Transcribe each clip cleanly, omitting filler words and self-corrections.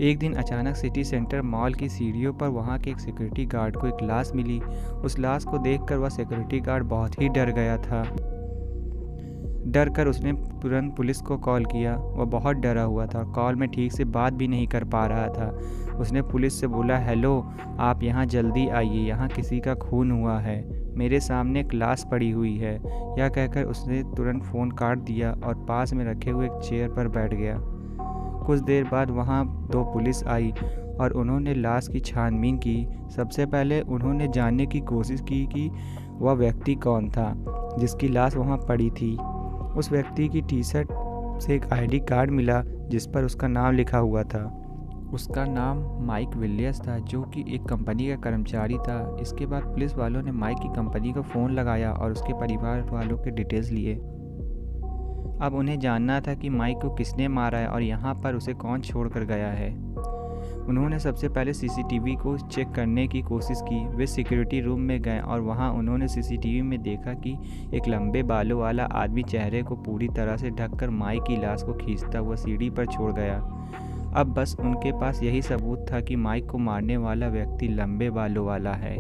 एक दिन अचानक सिटी सेंटर मॉल की सीढ़ियों पर वहाँ के एक सिक्योरिटी गार्ड को एक लाश मिली। उस लाश को देखकर वह सिक्योरिटी गार्ड बहुत ही डर गया था। डर कर उसने तुरंत पुलिस को कॉल किया। वह बहुत डरा हुआ था और कॉल में ठीक से बात भी नहीं कर पा रहा था। उसने पुलिस से बोला, हेलो, आप यहाँ जल्दी आइए, यहाँ किसी का खून हुआ है, मेरे सामने एक लाश पड़ी हुई है। यह कहकर उसने तुरंत फ़ोन काट दिया और पास में रखे हुए एक चेयर पर बैठ गया। कुछ देर बाद वहाँ 2 पुलिस आई और उन्होंने लाश की छानबीन की। सबसे पहले उन्होंने जानने की कोशिश की कि वह व्यक्ति कौन था जिसकी लाश वहाँ पड़ी थी। उस व्यक्ति की टी-शर्ट से एक आईडी कार्ड मिला जिस पर उसका नाम लिखा हुआ था। उसका नाम माइक विलियम्स था, जो कि एक कंपनी का कर्मचारी था। इसके बाद पुलिस वालों ने माइक की कंपनी को फ़ोन लगाया और उसके परिवार वालों के डिटेल्स लिए। अब उन्हें जानना था कि माइक को किसने मारा है और यहाँ पर उसे कौन छोड़कर गया है। उन्होंने सबसे पहले सीसीटीवी को चेक करने की कोशिश की। वे सिक्योरिटी रूम में गए और वहाँ उन्होंने सीसीटीवी में देखा कि एक लंबे बालों वाला आदमी चेहरे को पूरी तरह से ढककर माइक की लाश को खींचता हुआ सीढ़ी पर छोड़ गया। अब बस उनके पास यही सबूत था कि माइक को मारने वाला व्यक्ति लंबे बालों वाला है।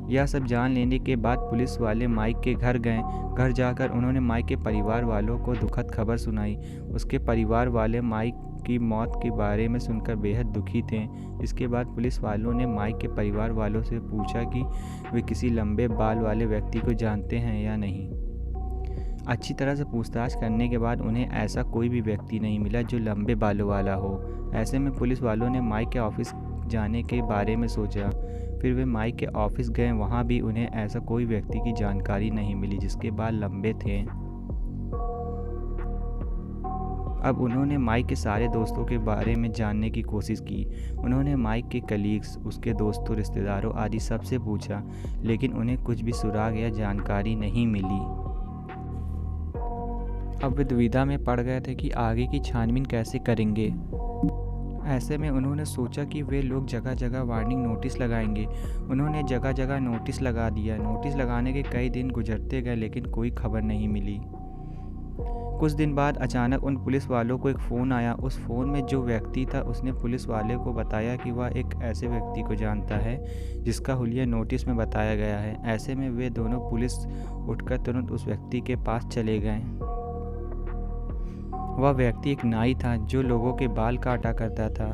यह सब जान लेने के बाद पुलिस वाले माइक के घर गए। घर जाकर उन्होंने माइक के परिवार वालों को दुखद खबर सुनाई। उसके परिवार वाले माइक की मौत के बारे में सुनकर बेहद दुखी थे। इसके बाद पुलिस वालों ने माइक के परिवार वालों से पूछा कि वे किसी लंबे बाल वाले व्यक्ति को जानते हैं या नहीं। अच्छी तरह से पूछताछ करने के बाद उन्हें ऐसा कोई भी व्यक्ति नहीं मिला जो लंबे बालों वाला हो। ऐसे में पुलिस वालों ने माइक के ऑफिस जाने के बारे में सोचा। फिर वे माइक के ऑफिस गए। वहाँ भी उन्हें ऐसा कोई व्यक्ति की जानकारी नहीं मिली जिसके बाल लंबे थे। अब उन्होंने माइक के सारे दोस्तों के बारे में जानने की कोशिश की। उन्होंने माइक के कलीग्स, उसके दोस्तों, रिश्तेदारों आदि सबसे पूछा, लेकिन उन्हें कुछ भी सुराग या जानकारी नहीं मिली। अब वे दुविधा में पड़ गए थे कि आगे की छानबीन कैसे करेंगे। ऐसे में उन्होंने सोचा कि वे लोग जगह जगह वार्निंग नोटिस लगाएंगे। उन्होंने जगह जगह नोटिस लगा दिया। नोटिस लगाने के कई दिन गुजरते गए लेकिन कोई खबर नहीं मिली। कुछ दिन बाद अचानक उन पुलिस वालों को एक फ़ोन आया। उस फ़ोन में जो व्यक्ति था उसने पुलिस वाले को बताया कि वह एक ऐसे व्यक्ति को जानता है जिसका हुलिया नोटिस में बताया गया है। ऐसे में वे दोनों पुलिस उठकर तुरंत उस व्यक्ति के पास चले गए। वह व्यक्ति एक नाई था जो लोगों के बाल काटा करता था।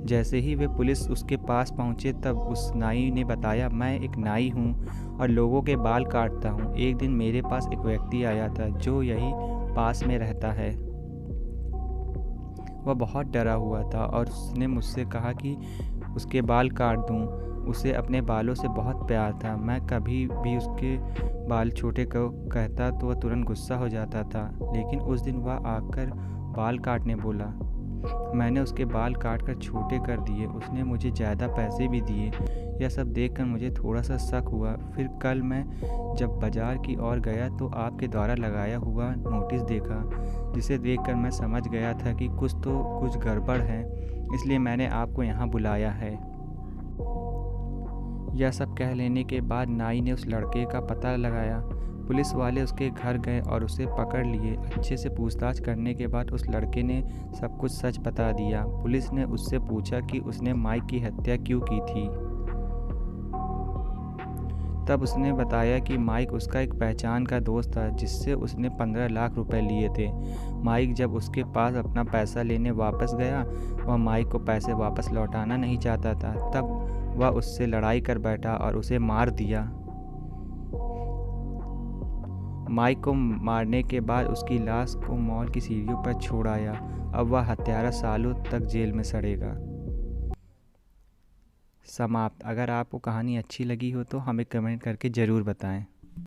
जैसे ही वे पुलिस उसके पास पहुंचे तब उस नाई ने बताया, मैं एक नाई हूं और लोगों के बाल काटता हूं। एक दिन मेरे पास एक व्यक्ति आया था जो यही पास में रहता है। वह बहुत डरा हुआ था और उसने मुझसे कहा कि उसके बाल काट दूं। उसे अपने बालों से बहुत प्यार था। मैं कभी भी उसके बाल छोटे को कहता तो वह तुरंत गुस्सा हो जाता था, लेकिन उस दिन वह आकर बाल काटने बोला। मैंने उसके बाल काटकर छोटे कर दिए। उसने मुझे ज़्यादा पैसे भी दिए। यह सब देखकर मुझे थोड़ा सा शक हुआ। फिर कल मैं जब बाज़ार की ओर गया तो आपके द्वारा लगाया हुआ नोटिस देखा, जिसे देखकर मैं समझ गया था कि कुछ गड़बड़ है, इसलिए मैंने आपको यहाँ बुलाया है। यह सब कह लेने के बाद नाई ने उस लड़के का पता लगाया। पुलिस वाले उसके घर गए और उसे पकड़ लिए। अच्छे से पूछताछ करने के बाद उस लड़के ने सब कुछ सच बता दिया। पुलिस ने उससे पूछा कि उसने माइक की हत्या क्यों की थी। तब उसने बताया कि माइक उसका एक पहचान का दोस्त था जिससे उसने 15 लाख रुपए लिए थे। माइक जब उसके पास अपना पैसा लेने वापस गया, वह माइक को पैसे वापस लौटाना नहीं चाहता था। तब वह उससे लड़ाई कर बैठा और उसे मार दिया। माइक को मारने के बाद उसकी लाश को मॉल की सीढ़ियों पर छोड़ आया। अब वह हत्यारा सालों तक जेल में सड़ेगा। समाप्त। अगर आपको कहानी अच्छी लगी हो तो हमें कमेंट करके ज़रूर बताएं।